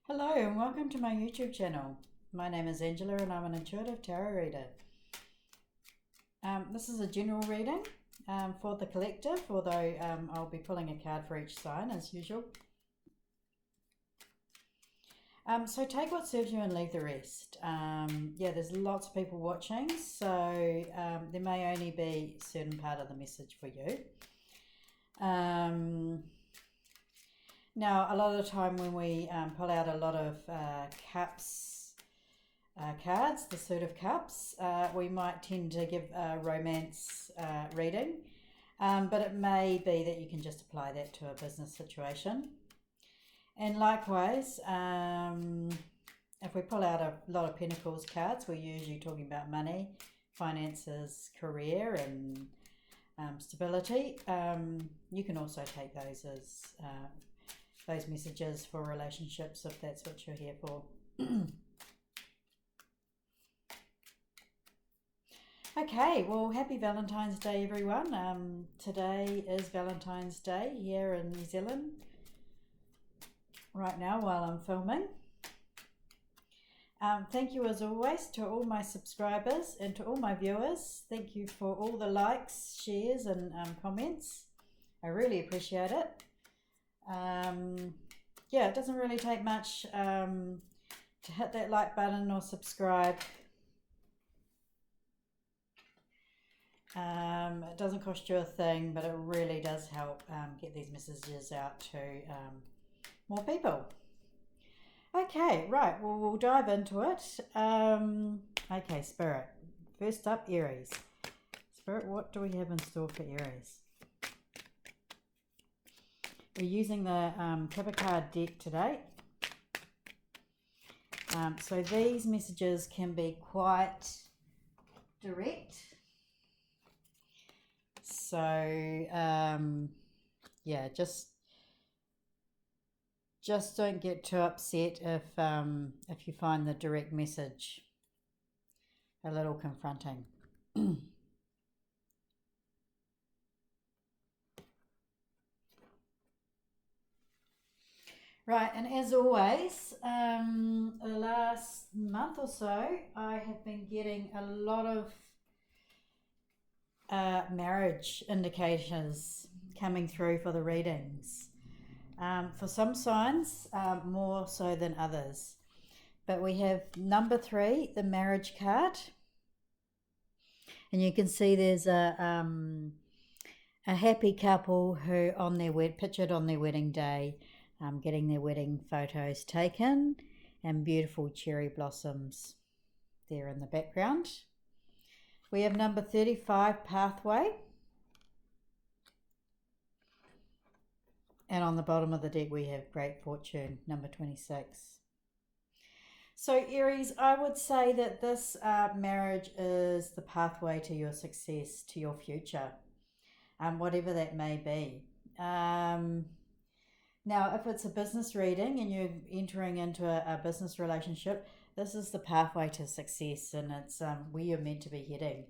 Hello and welcome to my YouTube channel. My name is Angela and I'm an intuitive tarot reader. This is a general reading for the collective, although I'll be pulling a card for each sign as usual. So take what serves you and leave the rest. Yeah, there's lots of people watching, so there may only be a certain part of the message for you. Now, a lot of the time when we pull out a lot of cups cards, the suit of cups, we might tend to give a romance reading, but it may be that you can just apply that to a business situation. And likewise, if we pull out a lot of Pentacles cards, we're usually talking about money, finances, career, and stability. You can also take those as those messages for relationships if that's what you're here for. Okay, well, happy Valentine's Day, everyone. Today is Valentine's Day here in New Zealand right now while I'm filming. Thank you as always to all my subscribers and to all my viewers. Thank you for all the likes, shares and comments. I really appreciate it. Yeah, it doesn't really take much to hit that like button or subscribe. It doesn't cost you a thing, but it really does help get these messages out to more people. Okay, right, well, we'll dive into it. Okay, Spirit. First up, Aries. Spirit, what do we have in store for Aries? We're using the Kipper card deck today. So these messages can be quite direct. So yeah, just don't get too upset if you find the direct message a little confronting. Right, and as always, the last month or so, I have been getting a lot of marriage indicators coming through for the readings. For some signs, more so than others. But we have number 3, the marriage card. And you can see there's a happy couple who pictured on their wedding day, getting their wedding photos taken, and beautiful cherry blossoms there in the background. We have number 35, pathway. And on the bottom of the deck we have great fortune, number 26. So Aries, I would say that this marriage is the pathway to your success, to your future, whatever that may be. Now, if it's a business reading and you're entering into a business relationship, this is the pathway to success, and it's where you're meant to be heading.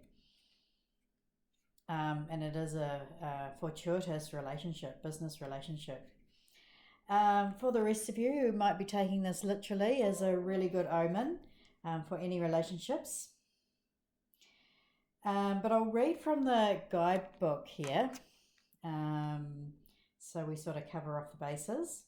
And it is a fortuitous relationship, business relationship. For the rest of you who might be taking this literally as a really good omen for any relationships. But I'll read from the guidebook here. So we sort of cover off the bases.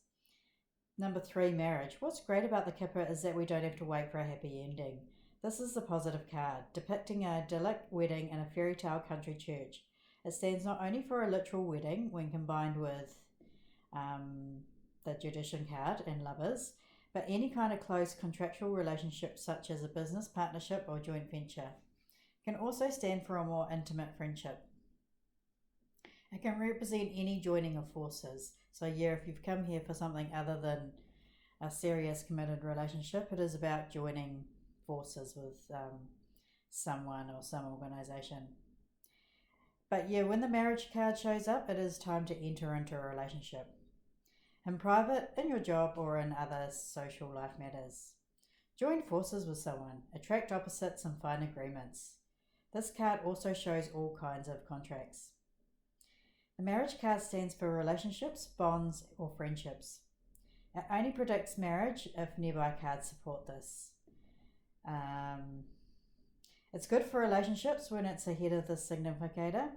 Number 3, marriage. What's great about the Kipper is that we don't have to wait for a happy ending. This is the positive card, depicting an idyllic wedding in a fairy tale country church. It stands not only for a literal wedding when combined with the Judician card and lovers, but any kind of close contractual relationship such as a business partnership or joint venture. It can also stand for a more intimate friendship. It can represent any joining of forces. So yeah, if you've come here for something other than a serious committed relationship, it is about joining forces with someone or some organization. But yeah, when the marriage card shows up, it is time to enter into a relationship. In private, in your job, or in other social life matters. Join forces with someone, attract opposites and find agreements. This card also shows all kinds of contracts. The marriage card stands for relationships, bonds, or friendships. It only predicts marriage if nearby cards support this. It's good for relationships when it's ahead of the significator.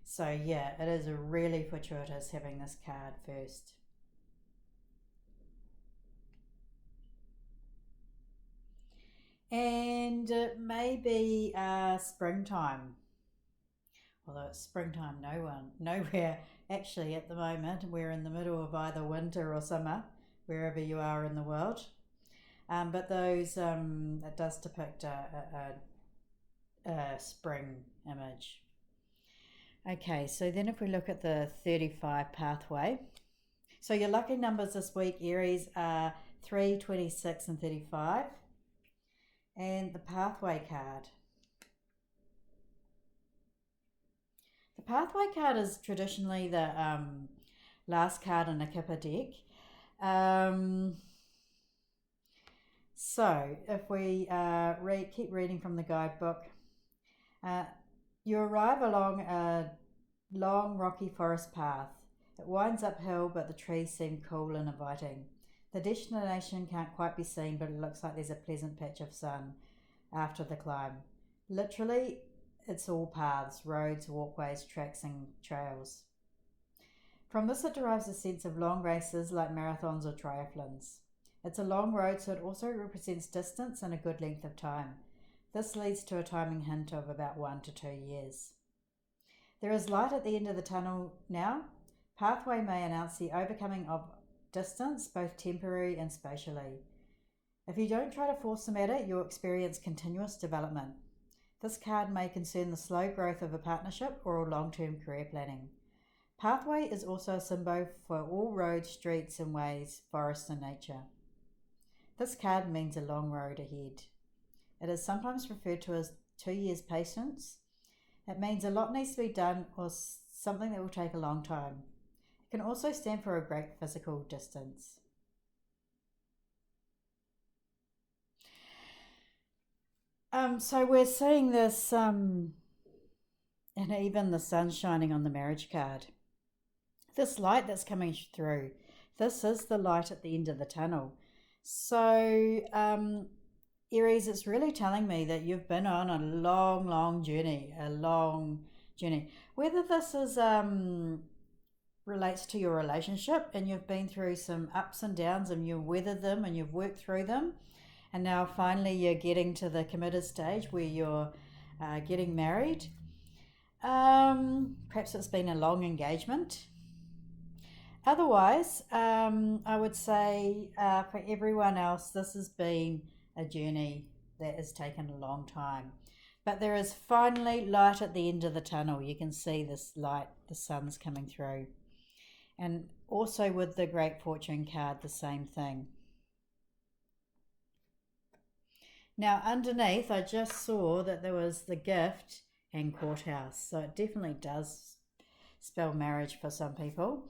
So yeah, it is really fortuitous having this card first. And it may be springtime. Although it's springtime nowhere actually at the moment. We're in the middle of either winter or summer, wherever you are in the world. But those, it does depict a spring image. Okay, so then if we look at the 35 pathway. So your lucky numbers this week, Aries, are 3, 26 and 35. And the pathway card. The pathway card is traditionally the last card in a Kipper deck. So if we keep reading from the guidebook, you arrive along a long rocky forest path. It winds uphill, but the trees seem cool and inviting. The destination can't quite be seen, but it looks like there's a pleasant patch of sun after the climb. Literally, it's all paths, roads, walkways, tracks and trails. From this it derives a sense of long races like marathons or triathlons. It's a long road, so it also represents distance and a good length of time. This leads to a timing hint of about 1 to 2 years. There is light at the end of the tunnel now. Pathway may announce the overcoming of distance, both temporary and spatially. If you don't try to force the matter, you'll experience continuous development. This card may concern the slow growth of a partnership or long-term career planning. Pathway is also a symbol for all roads, streets and ways, forests and nature. This card means a long road ahead. It is sometimes referred to as 2 years patience. It means a lot needs to be done or something that will take a long time. It can also stand for a great physical distance. So we're seeing this, and even the sun shining on the marriage card. This light that's coming through, this is the light at the end of the tunnel. So, Aries, it's really telling me that you've been on a long journey, Whether this is relates to your relationship and you've been through some ups and downs and you've weathered them and you've worked through them, and now finally you're getting to the committed stage where you're getting married. Perhaps it's been a long engagement. Otherwise, I would say for everyone else, this has been a journey that has taken a long time. But there is finally light at the end of the tunnel. You can see this light, the sun's coming through. And also with the Great Fortune card, the same thing. Now underneath, I just saw that there was the gift and courthouse. So it definitely does spell marriage for some people.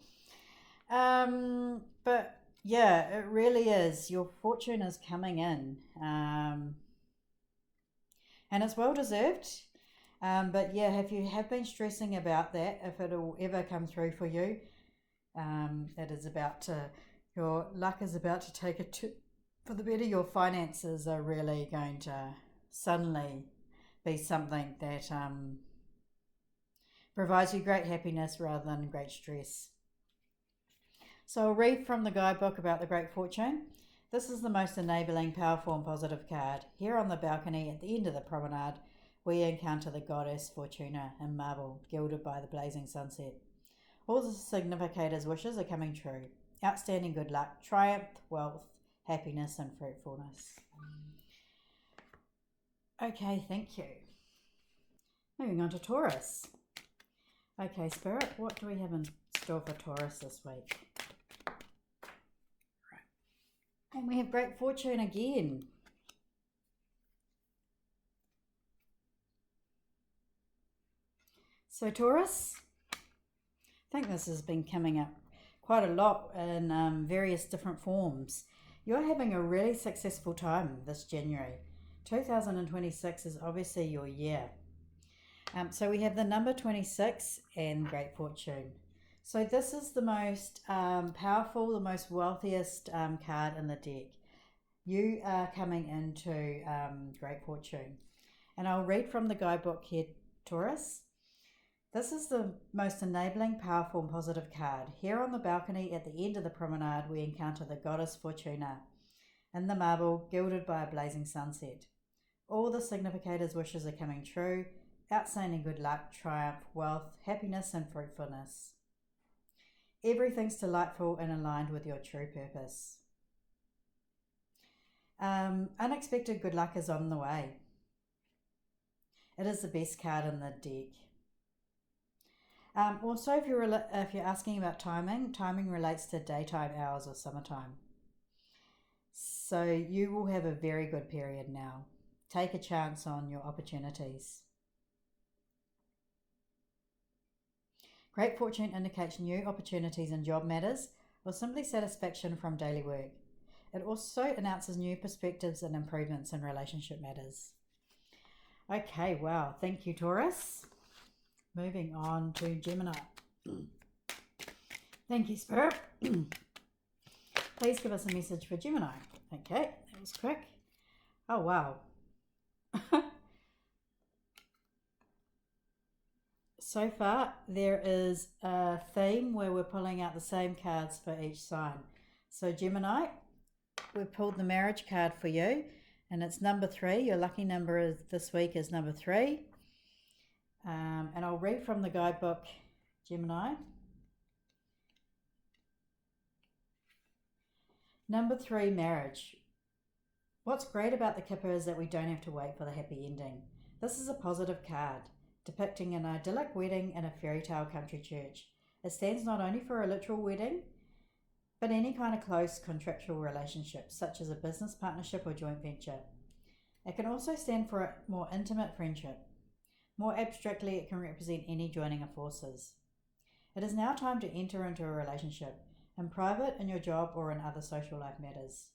But yeah, it really is. Your fortune is coming in. And it's well deserved. But yeah, if you have been stressing about that, if it'll ever come through for you, it is about to, your luck is about to take it for the better. Your finances are really going to suddenly be something that provides you great happiness rather than great stress. So I'll read from the guidebook about the Great Fortune. This is the most enabling, powerful and positive card. Here on the balcony at the end of the promenade, we encounter the goddess Fortuna in marble, gilded by the blazing sunset. All the significator's wishes are coming true. Outstanding good luck, triumph, wealth, happiness and fruitfulness. Okay, thank you. Moving on to Taurus. Okay, Spirit, what do we have in store for Taurus this week? And we have Great Fortune again. So Taurus, I think this has been coming up quite a lot in various different forms. You're having a really successful time this January. 2026 is obviously your year. So we have the number 26 and Great Fortune. So this is the most powerful, the most wealthiest card in the deck. You are coming into great fortune. And I'll read from the guidebook here, Taurus. This is the most enabling, powerful and positive card. Here on the balcony at the end of the promenade, we encounter the goddess Fortuna in the marble, gilded by a blazing sunset. All the significators' wishes are coming true. Outstanding good luck, triumph, wealth, happiness and fruitfulness. Everything's delightful and aligned with your true purpose. Unexpected good luck is on the way. It is the best card in the deck. Also, if you're asking about timing relates to daytime hours or summertime. So you will have a very good period now. Take a chance on your opportunities. Great fortune indicates new opportunities in job matters or simply satisfaction from daily work. It also announces new perspectives and improvements in relationship matters. Okay, wow. Thank you, Taurus. Moving on to Gemini. Thank you, Spirit. Please give us a message for Gemini. Okay, that was quick. Oh, wow. So far, there is a theme where we're pulling out the same cards for each sign. So Gemini, we've pulled the marriage card for you, and it's number 3. Your lucky number this week is number 3. And I'll read from the guidebook, Gemini. Number 3, marriage. What's great about the Kipper is that we don't have to wait for the happy ending. This is a positive card, depicting an idyllic wedding in a fairy tale country church. It stands not only for a literal wedding, but any kind of close contractual relationship, such as a business partnership or joint venture. It can also stand for a more intimate friendship. More abstractly, it can represent any joining of forces. It is now time to enter into a relationship, in private, in your job, or in other social life matters.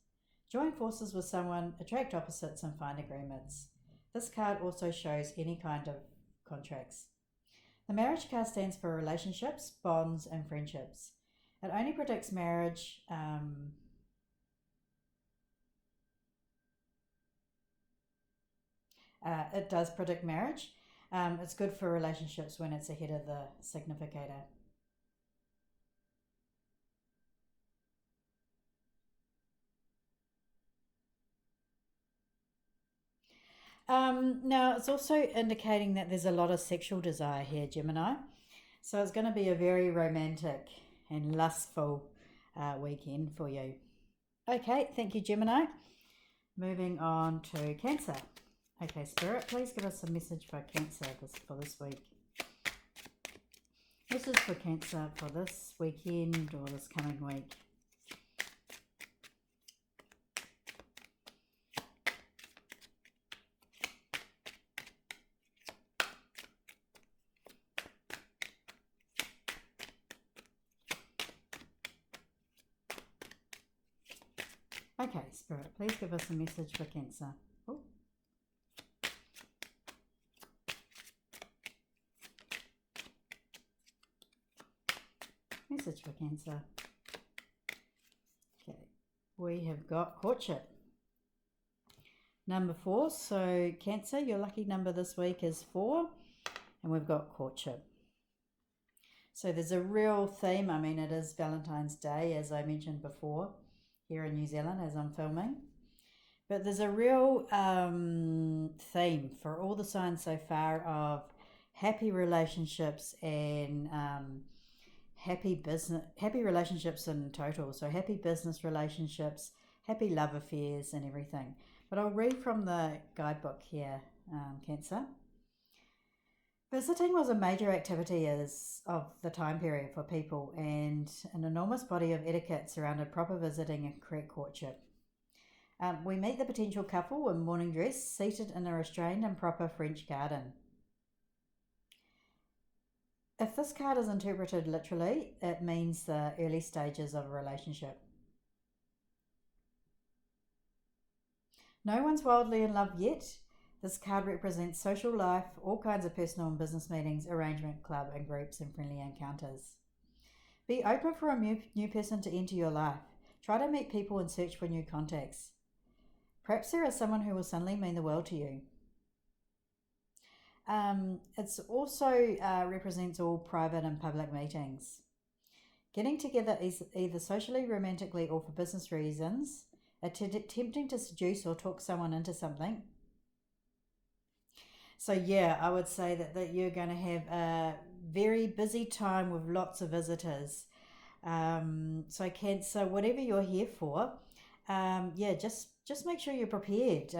Join forces with someone, attract opposites, and find agreements. This card also shows any kind of contracts. The marriage card stands for relationships, bonds, and friendships. It only predicts marriage. It does predict marriage. It's good for relationships when it's ahead of the significator. Now, it's also indicating that there's a lot of sexual desire here, Gemini. So it's going to be a very romantic and lustful weekend for you. Okay, thank you, Gemini. Moving on to Cancer. Okay, Spirit, please give us a message for Cancer for this week. This is for Cancer for this weekend or this coming week. Okay, Spirit, please give us a message for Cancer. Ooh. Message for Cancer. Okay, we have got courtship. Number 4, so Cancer, your lucky number this week is 4, and we've got courtship. So there's a real theme. I mean, it is Valentine's Day, as I mentioned before, here in New Zealand as I'm filming. But there's a real theme for all the signs so far of happy relationships and happy relationships in total. So happy business relationships, happy love affairs and everything. But I'll read from the guidebook here, Cancer. Visiting was a major activity of the time period for people, and an enormous body of etiquette surrounded proper visiting and correct courtship. We meet the potential couple in morning dress, seated in a restrained and proper French garden. If this card is interpreted literally, it means the early stages of a relationship. No one's wildly in love yet. This card represents social life, all kinds of personal and business meetings, arrangement, club and groups, and friendly encounters. Be open for a new person to enter your life. Try to meet people and search for new contacts. Perhaps there is someone who will suddenly mean the world to you. It's also represents all private and public meetings. Getting together is either socially, romantically, or for business reasons. Attempting to seduce or talk someone into something. So yeah, I would say that you're going to have a very busy time with lots of visitors. So Cancer, whatever you're here for, yeah, just make sure you're prepared.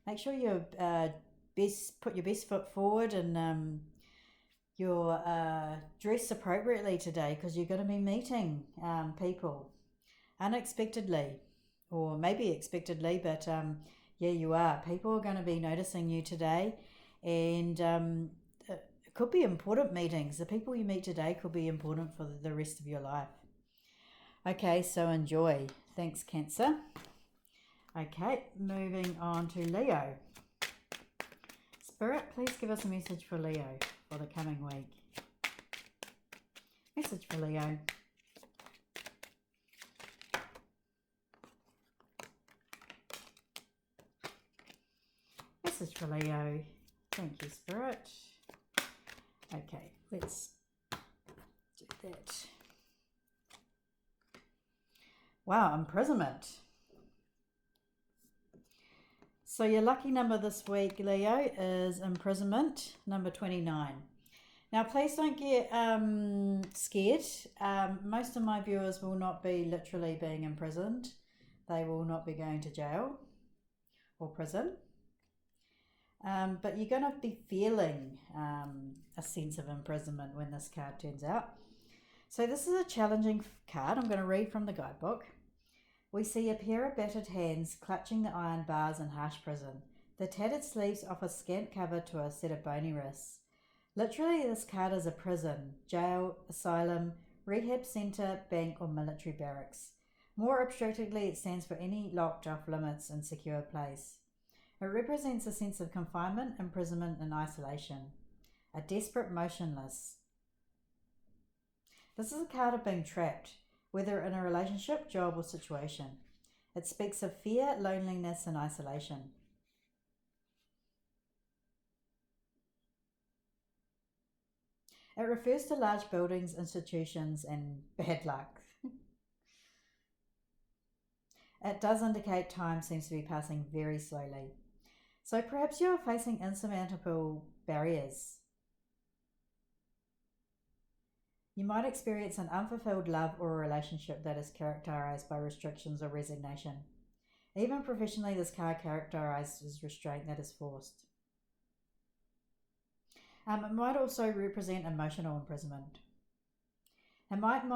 Make sure you're put your best foot forward, and you're dressed appropriately today, because you're going to be meeting people unexpectedly, or maybe expectedly, but yeah, you are. People are going to be noticing you today, and it could be important meetings. The people you meet today could be important for the rest of your life. Okay, so enjoy. Thanks, Cancer. Okay, moving on to Leo. Spirit, please give us a message for Leo for the coming week. Message for Leo. Message for Leo. Thank you, Spirit. Okay, let's do that. Wow, imprisonment. So your lucky number this week, Leo, is imprisonment, number 29. Now, please don't get scared. Most of my viewers will not be literally being imprisoned. They will not be going to jail or prison. But you're going to be feeling a sense of imprisonment when this card turns out. So this is a challenging card. I'm going to read from the guidebook. We see a pair of battered hands clutching the iron bars in harsh prison. The tattered sleeves offer scant cover to a set of bony wrists. Literally, this card is a prison, jail, asylum, rehab centre, bank, or military barracks. More abstractly, it stands for any locked off limits and secure place. It represents a sense of confinement, imprisonment, and isolation. A desperate motionless. This is a card of being trapped, whether in a relationship, job, or situation. It speaks of fear, loneliness, and isolation. It refers to large buildings, institutions, and bad luck. It does indicate time seems to be passing very slowly. So perhaps you are facing insurmountable barriers. You might experience an unfulfilled love or a relationship that is characterized by restrictions or resignation. Even professionally, this card characterizes restraint that is forced. It might also represent emotional imprisonment. It might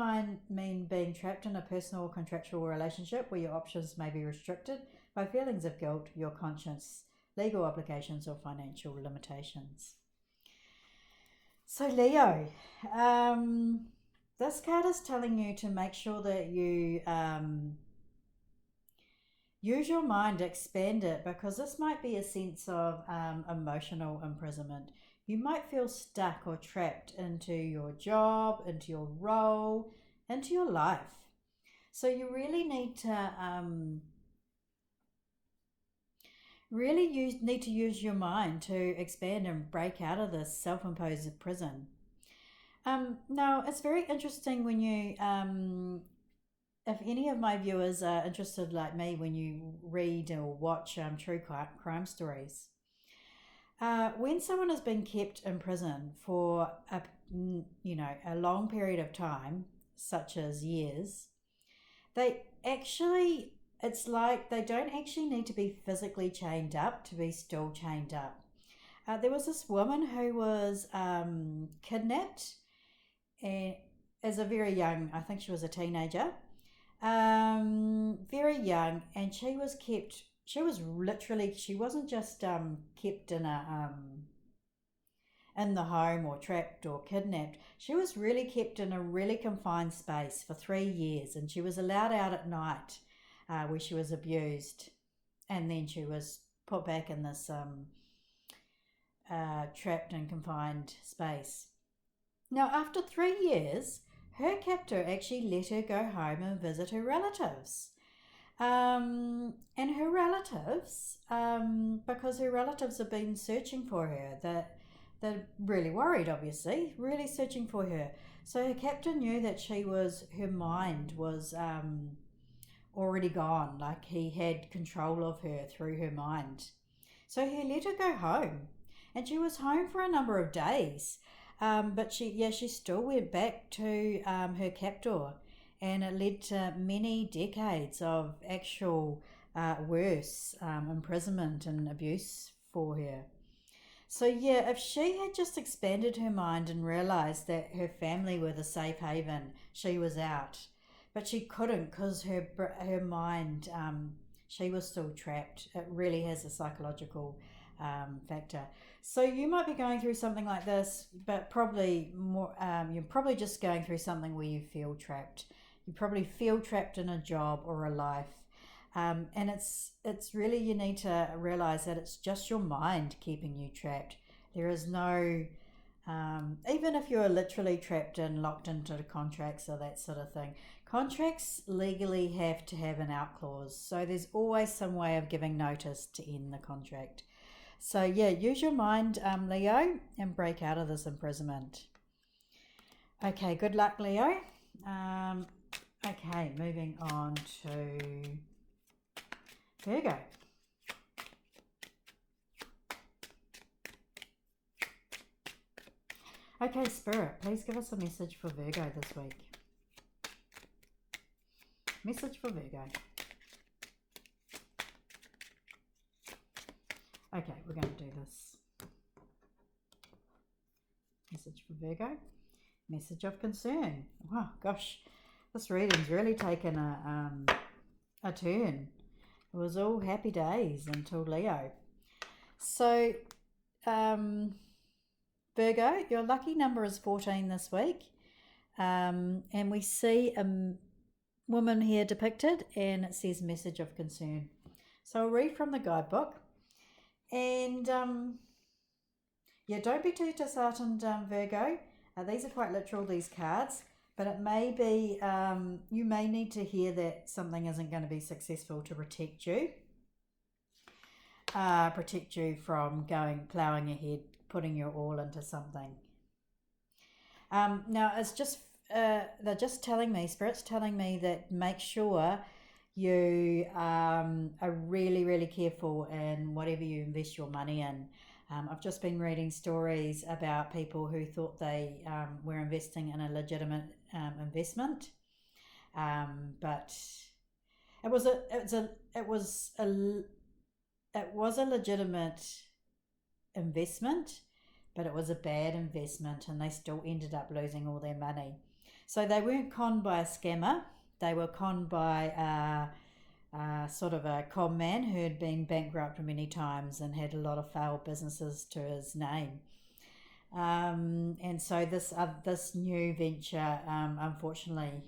mean being trapped in a personal or contractual relationship where your options may be restricted by feelings of guilt, your conscience, legal obligations, or financial limitations. So Leo, this card is telling you to make sure that you use your mind, expand it, because this might be a sense of emotional imprisonment. You might feel stuck or trapped into your job, into your role, into your life. So you really need to need to use your mind to expand and break out of this self-imposed prison. Now, it's very interesting when you, if any of my viewers are interested like me, when you read or watch true crime stories, when someone has been kept in prison for a long period of time, such as years, it's like they don't actually need to be physically chained up to be still chained up. There was this woman who was kidnapped and as a very young, I think she was a teenager, very young, and she wasn't just kept in in the home or trapped or kidnapped. She was really kept in a really confined space for 3 years, and she was allowed out at night where she was abused, and then she was put back in this trapped and confined space. Now, after 3 years, her captor actually let her go home and visit her relatives. And her relatives, because her relatives have been searching for her, they're really worried, obviously, really searching for her. So her captor knew that her mind was already gone, like he had control of her through her mind. So he let her go home, and she was home for a number of days. But she still went back to her captor, and it led to many decades of actual worse imprisonment and abuse for her. So yeah, if she had just expanded her mind and realized that her family were the safe haven, she was out. But she couldn't because her mind, she was still trapped. It really has a psychological factor. So you might be going through something like this, but probably more. You're probably just going through something where you feel trapped. You probably feel trapped in a job or a life. And it's really, you need to realize that it's just your mind keeping you trapped. There is no, even if you're literally trapped and locked into the contracts or that sort of thing, contracts legally have to have an out clause. So there's always some way of giving notice to end the contract. So yeah, use your mind, Leo, and break out of this imprisonment. Okay, good luck, Leo. Okay, moving on to Virgo. Okay, Spirit, please give us a message for Virgo this week. Message for Virgo. Okay, we're going to do this. Message for Virgo. Message of concern. Wow, gosh, this reading's really taken a turn. It was all happy days until Leo. So, Virgo, your lucky number is 14 this week. And we see a woman here depicted, and it says message of concern. So I'll read from the guidebook. And yeah, don't be too disheartened, Virgo. These are quite literal, these cards. But it may be, you may need to hear that something isn't going to be successful to protect you. Protect you from ploughing ahead, putting your all into something. Now, it's just, they're just telling me, Spirit's telling me that make sure you are really, really careful in whatever you invest your money in. I've just been reading stories about people who thought they were investing in a legitimate investment, but it was a legitimate investment, but it was a bad investment, and they still ended up losing all their money. So they weren't conned by a scammer; they were conned by sort of a con man who had been bankrupt many times and had a lot of failed businesses to his name. And so this new venture, unfortunately,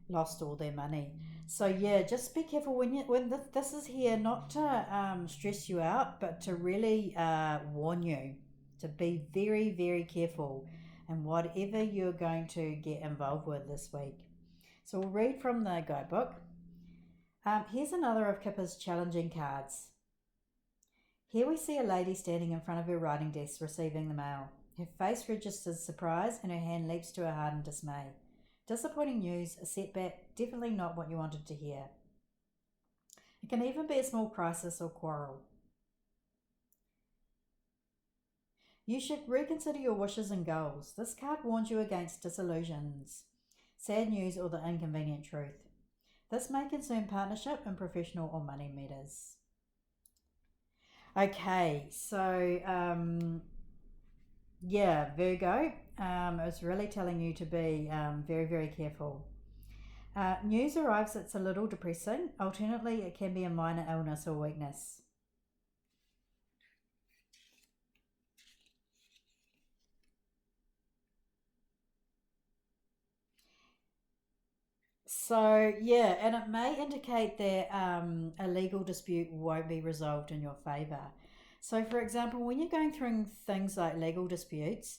lost all their money. So yeah, just be careful when this is here, not to stress you out, but to really warn you to be very, very careful in whatever you're going to get involved with this week. So we'll read from the guidebook. Here's another of Kipper's challenging cards. Here we see a lady standing in front of her writing desk receiving the mail. Her face registers surprise and her hand leaps to her heart in dismay. Disappointing news, a setback, definitely not what you wanted to hear. It can even be a small crisis or quarrel. You should reconsider your wishes and goals. This card warns you against disillusions, sad news, or the inconvenient truth. This may concern partnership and professional or money matters. Okay, so yeah, Virgo, it's really telling you to be very, very careful. News arrives that's a little depressing. Alternately, it can be a minor illness or weakness. So yeah, and it may indicate that a legal dispute won't be resolved in your favour. So for example, when you're going through things like legal disputes,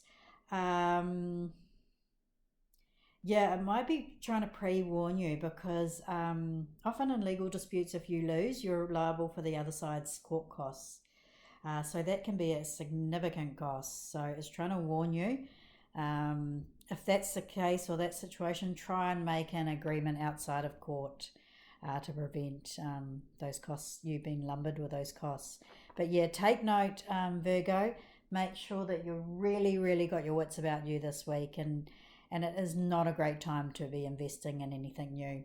Yeah, it might be trying to pre-warn you because often in legal disputes, if you lose, you're liable for the other side's court costs. So that can be a significant cost. So it's trying to warn you. If that's the case or that situation, try and make an agreement outside of court to prevent those costs, you being lumbered with those costs. But yeah, take note, Virgo. Make sure that you really got your wits about you this week, and it is not a great time to be investing in anything new.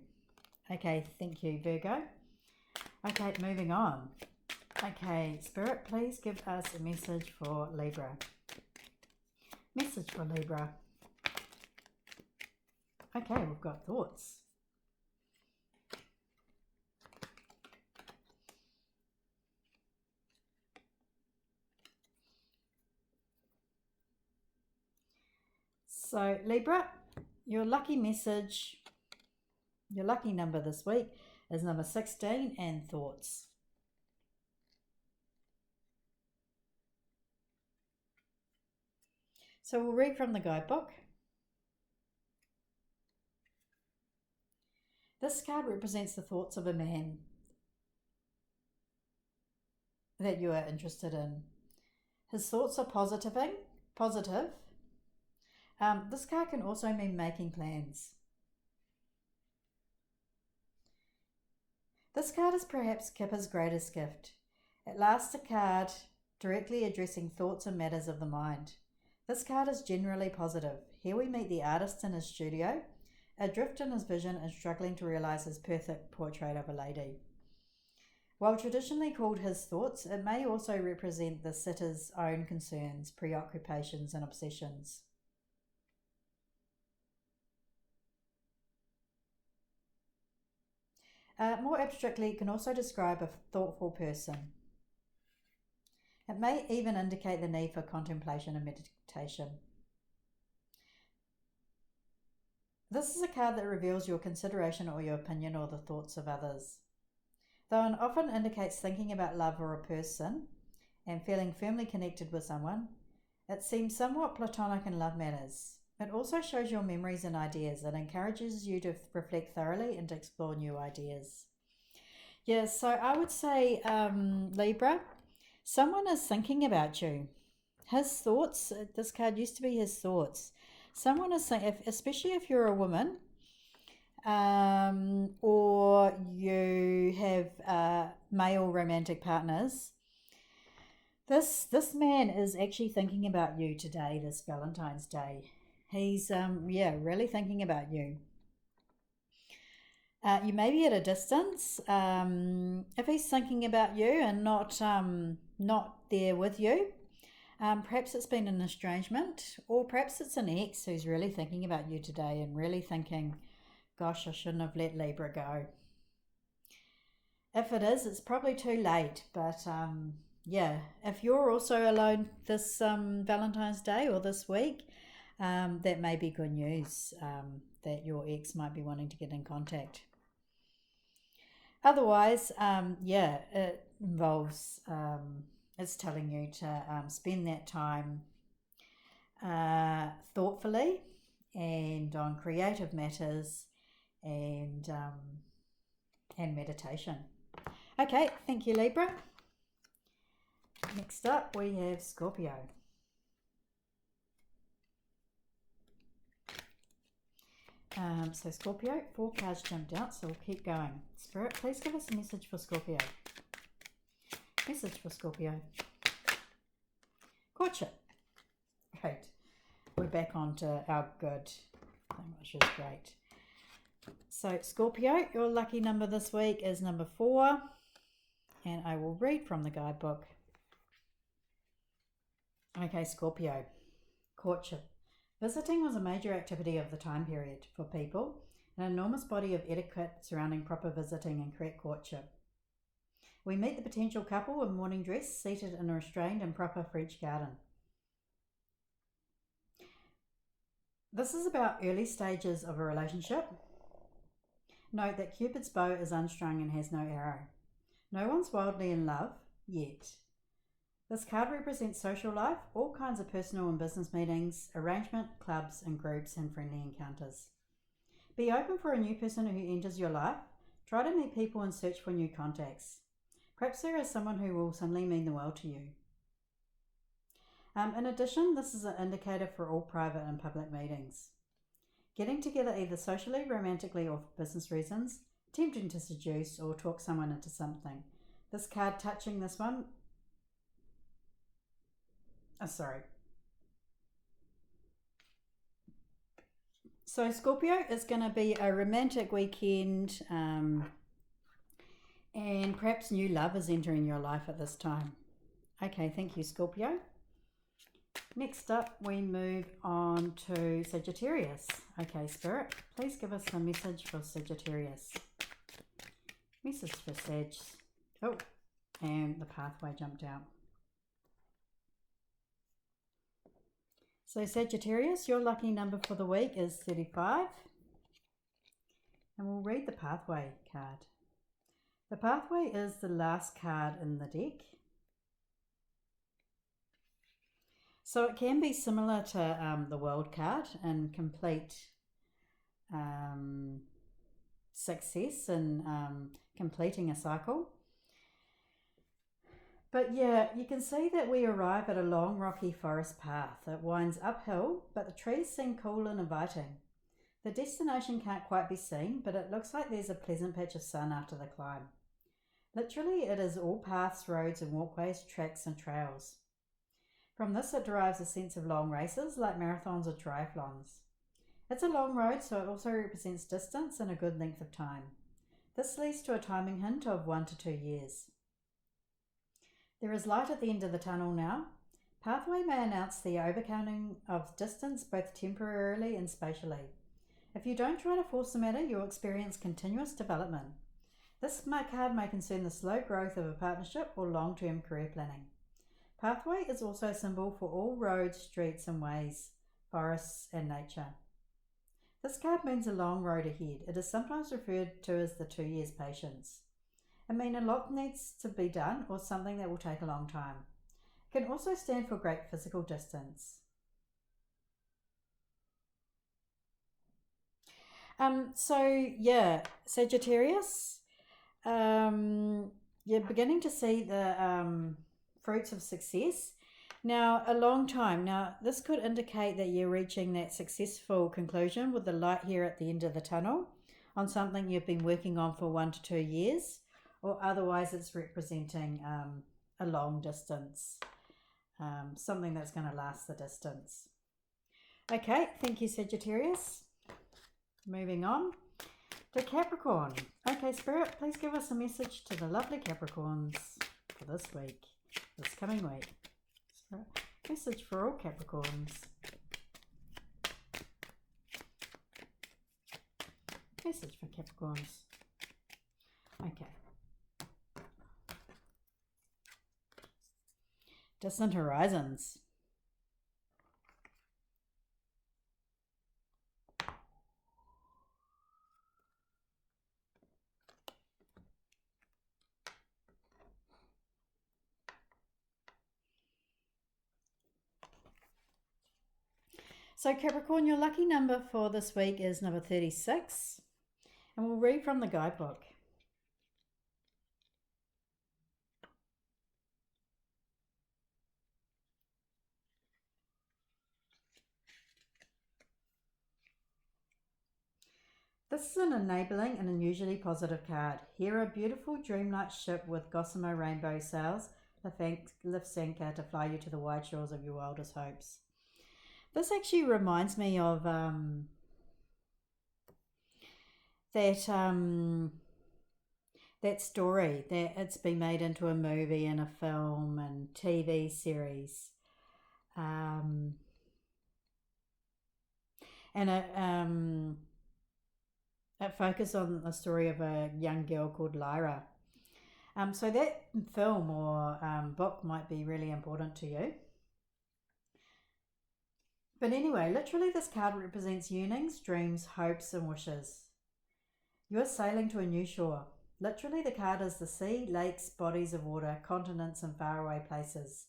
Okay, thank you, Virgo. Okay, moving on. Okay, Spirit, please give us a message for Libra. Message for Libra. Okay, we've got thoughts. So, Libra, your lucky message, your lucky number this week is number 16 and thoughts. So we'll read from the guidebook. This card represents the thoughts of a man that you are interested in. His thoughts are positive. This card can also mean making plans. This card is perhaps Kipper's greatest gift. At last, a card directly addressing thoughts and matters of the mind. This card is generally positive. Here we meet the artist in his studio, adrift in his vision and struggling to realise his perfect portrait of a lady. While traditionally called his thoughts, it may also represent the sitter's own concerns, preoccupations and obsessions. More abstractly, it can also describe a thoughtful person. It may even indicate the need for contemplation and meditation. This is a card that reveals your consideration or your opinion or the thoughts of others. Though it often indicates thinking about love or a person and feeling firmly connected with someone, it seems somewhat platonic in love matters. It also shows your memories and ideas and encourages you to reflect thoroughly and to explore new ideas. Yeah, so I would say, Libra, someone is thinking about you. His thoughts, this card used to be his thoughts. Someone is saying, especially if you're a woman, or you have male romantic partners, this man is actually thinking about you today, this Valentine's Day. He's really thinking about you. You may be at a distance. If he's thinking about you and not there with you, perhaps it's been an estrangement, or perhaps it's an ex who's really thinking about you today and really thinking, gosh, I shouldn't have let Libra go. If it is, it's probably too late. But if you're also alone this Valentine's Day or this week, that may be good news, that your ex might be wanting to get in contact. Otherwise, it involves, it's telling you to spend that time thoughtfully and on creative matters and meditation. Okay, thank you, Libra. Next up, we have Scorpio. So Scorpio, 4 cards jumped out, so we'll keep going. Spirit, please give us a message for Scorpio. Message for Scorpio. Courtship. Right. We're back on to our good thing, which is great. So Scorpio, your lucky number this week is number 4. And I will read from the guidebook. Okay, Scorpio. Courtship. Visiting was a major activity of the time period for people, an enormous body of etiquette surrounding proper visiting and correct courtship. We meet the potential couple in morning dress, seated in a restrained and proper French garden. This is about early stages of a relationship. Note that Cupid's bow is unstrung and has no arrow. No one's wildly in love yet. This card represents social life, all kinds of personal and business meetings, arrangement, clubs and groups, and friendly encounters. Be open for a new person who enters your life. Try to meet people and search for new contacts. Perhaps there is someone who will suddenly mean the world to you. In addition, this is an indicator for all private and public meetings. Getting together either socially, romantically, or for business reasons, attempting to seduce or talk someone into something. This card touching this one. So Scorpio, it's going to be a romantic weekend, and perhaps new love is entering your life at this time. Okay, thank you, Scorpio. Next up, we move on to Sagittarius. Okay, Spirit, please give us a message for Sagittarius. Message for Sag. Oh, and the pathway jumped out. So Sagittarius, your lucky number for the week is 35. And we'll read the pathway card. The pathway is the last card in the deck. So it can be similar to the World card and complete success in completing a cycle. But yeah, you can see that we arrive at a long rocky forest path. It winds uphill, but the trees seem cool and inviting. The destination can't quite be seen, but it looks like there's a pleasant patch of sun after the climb. Literally, it is all paths, roads and walkways, tracks and trails. From this, it derives a sense of long races like marathons or triathlons. It's a long road, so it also represents distance and a good length of time. This leads to a timing hint of 1 to 2 years. There is light at the end of the tunnel now. Pathway may announce the overcoming of distance both temporarily and spatially. If you don't try to force the matter, you'll experience continuous development. This card may concern the slow growth of a partnership or long-term career planning. Pathway is also a symbol for all roads, streets and ways, forests and nature. This card means a long road ahead. It is sometimes referred to as the 2 years patience. It means a lot needs to be done or something that will take a long time. It can also stand for great physical distance. Sagittarius, you're beginning to see the fruits of success. Now, a long time. Now, this could indicate that you're reaching that successful conclusion with the light here at the end of the tunnel on something you've been working on for 1 to 2 years, or otherwise it's representing a long distance, something that's going to last the distance. Okay, thank you, Sagittarius. Moving on to Capricorn. Okay, Spirit, please give us a message to the lovely Capricorns for this week, this coming week. Spirit, message for all Capricorns. Message for Capricorns. Okay. Distant horizons. So Capricorn, your lucky number for this week is number 36. And we'll read from the guidebook. This is an enabling and unusually positive card. Here, a beautiful dreamlike ship with gossamer rainbow sails lifts anchor to fly you to the wide shores of your wildest hopes. This actually reminds me of that story that it's been made into a movie and a film and TV series, and it focuses on the story of a young girl called Lyra. So that film or book might be really important to you. But anyway, literally this card represents yearnings, dreams, hopes and wishes. You are sailing to a new shore. Literally the card is the sea, lakes, bodies of water, continents and faraway places,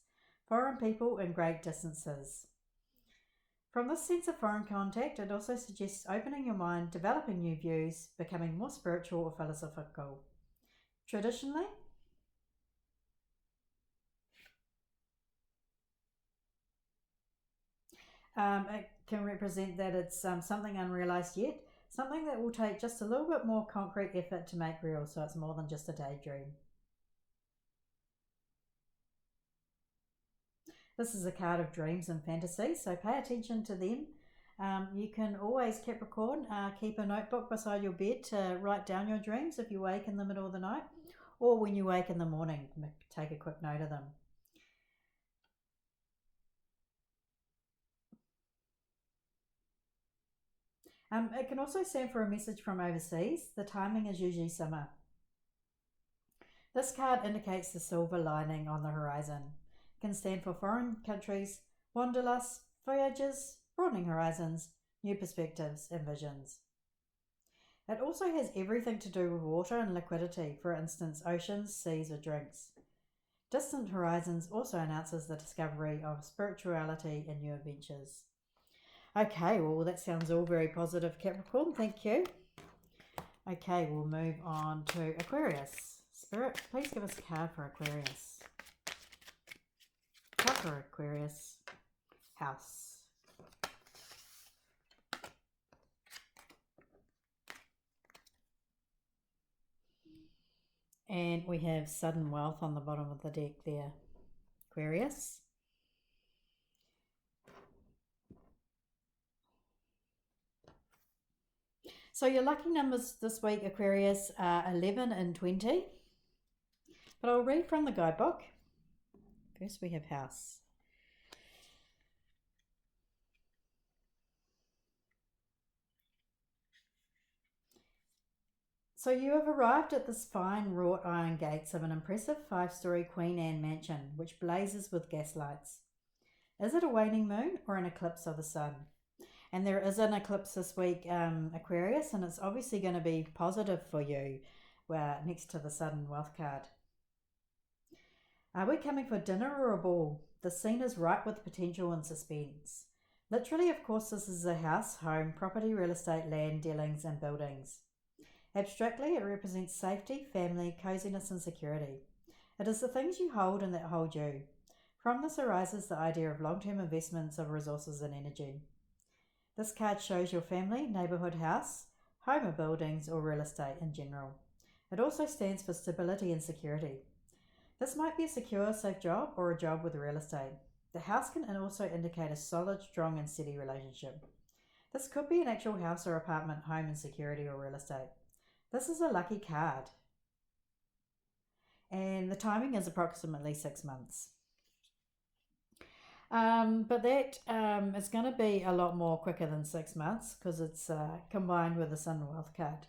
foreign people and great distances. From this sense of foreign contact, it also suggests opening your mind, developing new views, becoming more spiritual or philosophical. Traditionally, it can represent that it's something unrealized yet, something that will take just a little bit more concrete effort to make real, so it's more than just a daydream. This is a card of dreams and fantasies, so pay attention to them. You can always, Capricorn, keep a notebook beside your bed to write down your dreams if you wake in the middle of the night, or when you wake in the morning, take a quick note of them. It can also stand for a message from overseas. The timing is usually summer. This card indicates the silver lining on the horizon. It can stand for foreign countries, wanderlust, voyages, broadening horizons, new perspectives and visions. It also has everything to do with water and liquidity, for instance, oceans, seas or drinks. Distant horizons also announces the discovery of spirituality and new adventures. Okay, well, that sounds all very positive, Capricorn. Thank you. Okay, we'll move on to Aquarius. Spirit, please give us a card for Aquarius. Card for Aquarius. House. And we have sudden wealth on the bottom of the deck there, Aquarius. So your lucky numbers this week, Aquarius, are 11 and 20. But I'll read from the guidebook. First we have house. So you have arrived at this fine wrought iron gates of an impressive 5-story Queen Anne mansion, which blazes with gaslights. Is it a waning moon or an eclipse of the sun? And there is an eclipse this week, Aquarius, and it's obviously going to be positive for you next to the sudden wealth card. Are we coming for dinner or a ball? The scene is ripe with potential and suspense. Literally, of course, this is a house, home, property, real estate, land, dealings and buildings. Abstractly, it represents safety, family, coziness and security. It is the things you hold and that hold you. From this arises the idea of long-term investments of resources and energy. This card shows your family, neighbourhood, house, home or buildings or real estate in general. It also stands for stability and security. This might be a secure, safe job or a job with real estate. The house can also indicate a solid, strong and steady relationship. This could be an actual house or apartment, home and security or real estate. This is a lucky card. And the timing is approximately 6 months. But that is going to be a lot more quicker than 6 months because it's combined with the Sun and Wealth card.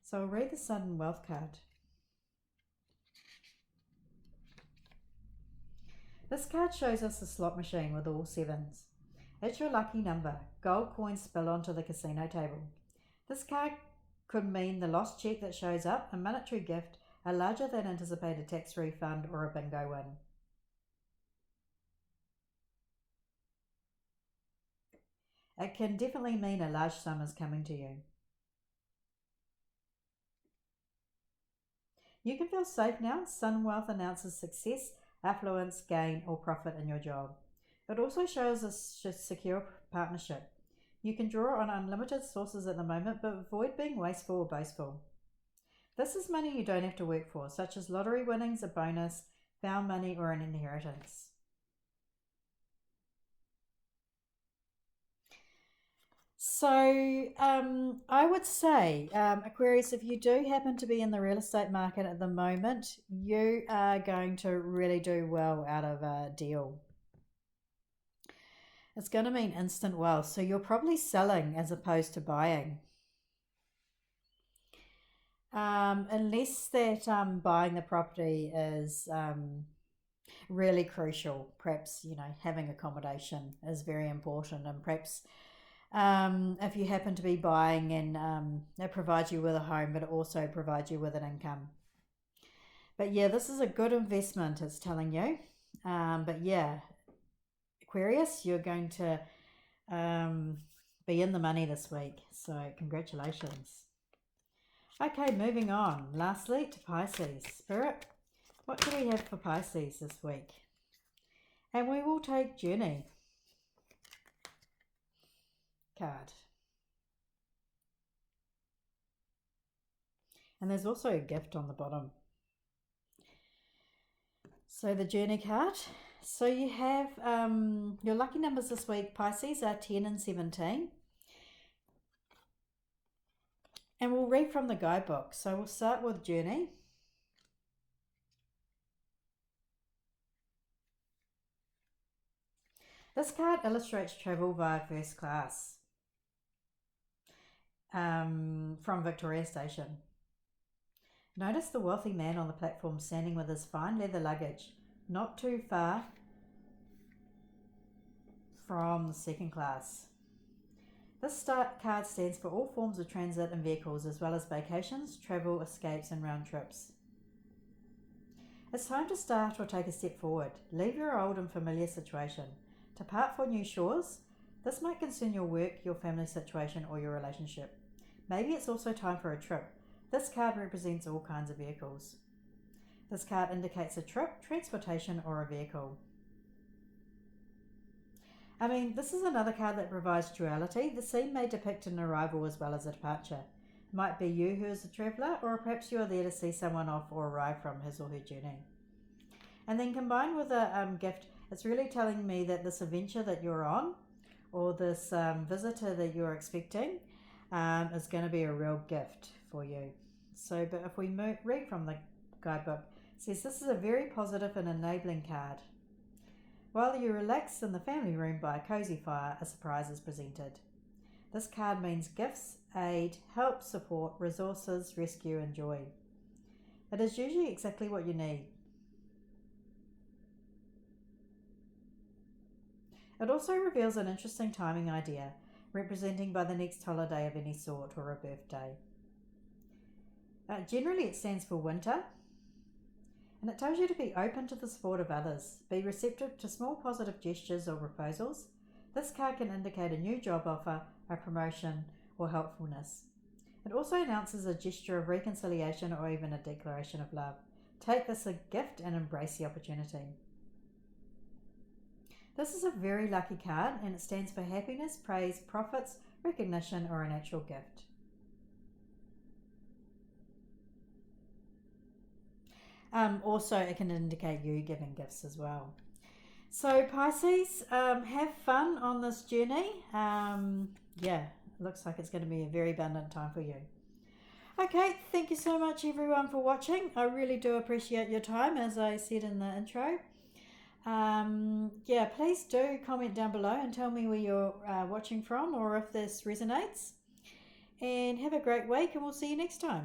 So I'll read the Sun and Wealth card. This card shows us a slot machine with all 7s. It's your lucky number. Gold coins spill onto the casino table. This card could mean the lost cheque that shows up, a monetary gift, a larger than anticipated tax refund or a bingo win. It can definitely mean a large sum is coming to you. You can feel safe now. Sun Wealth announces success, affluence, gain or profit in your job. It also shows a secure partnership. You can draw on unlimited sources at the moment, but avoid being wasteful or boastful. This is money you don't have to work for, such as lottery winnings, a bonus, found money or an inheritance. So I would say, Aquarius, if you do happen to be in the real estate market at the moment, you are going to really do well out of a deal. It's going to mean instant wealth. So you're probably selling as opposed to buying. Unless that buying the property is really crucial. Perhaps, having accommodation is very important, and perhaps if you happen to be buying and it provides you with a home, but it also provides you with an income. But yeah, this is a good investment, it's telling you. But yeah, Aquarius, you're going to be in the money this week. So congratulations. Okay, moving on. Lastly, to Pisces. Spirit, what do we have for Pisces this week? And we will take Journey card. And there's also a gift on the bottom. So the Journey card. So you have your lucky numbers this week, Pisces, are 10 and 17. And we'll read from the guidebook. So we'll start with Journey. This card illustrates travel via first class from Victoria Station. Notice the wealthy man on the platform standing with his fine leather luggage, not too far from the second class. This card stands for all forms of transit and vehicles, as well as vacations, travel, escapes, and round trips. It's time to start or take a step forward. Leave your old and familiar situation. Depart for new shores. This might concern your work, your family situation, or your relationship. Maybe it's also time for a trip. This card represents all kinds of vehicles. This card indicates a trip, transportation, or a vehicle. I mean, this is another card that provides duality. The scene may depict an arrival as well as a departure. It might be you who is the traveller, or perhaps you are there to see someone off or arrive from his or her journey. And then combined with a gift, it's really telling me that this adventure that you're on, or this visitor that you're expecting, is going to be a real gift for you. So, but if we read from the guidebook, it says this is a very positive and enabling card. While you relax in the family room by a cozy fire, a surprise is presented. This card means gifts, aid, help, support, resources, rescue, and joy. It is usually exactly what you need. It also reveals an interesting timing idea, representing by the next holiday of any sort or a birthday. Generally, it stands for winter, and it tells you to be open to the support of others. Be receptive to small positive gestures or proposals. This card can indicate a new job offer, a promotion, or helpfulness. It also announces a gesture of reconciliation or even a declaration of love. Take this as a gift and embrace the opportunity. This is a very lucky card, and it stands for happiness, praise, profits, recognition, or an actual gift. Also, it can indicate you giving gifts as well. So Pisces, have fun on this journey. Yeah, it looks like it's going to be a very abundant time for you. Okay, thank you so much everyone for watching. I really do appreciate your time, as I said in the intro. Yeah, please do comment down below and tell me where you're watching from, or if this resonates. And have a great week, and we'll see you next time.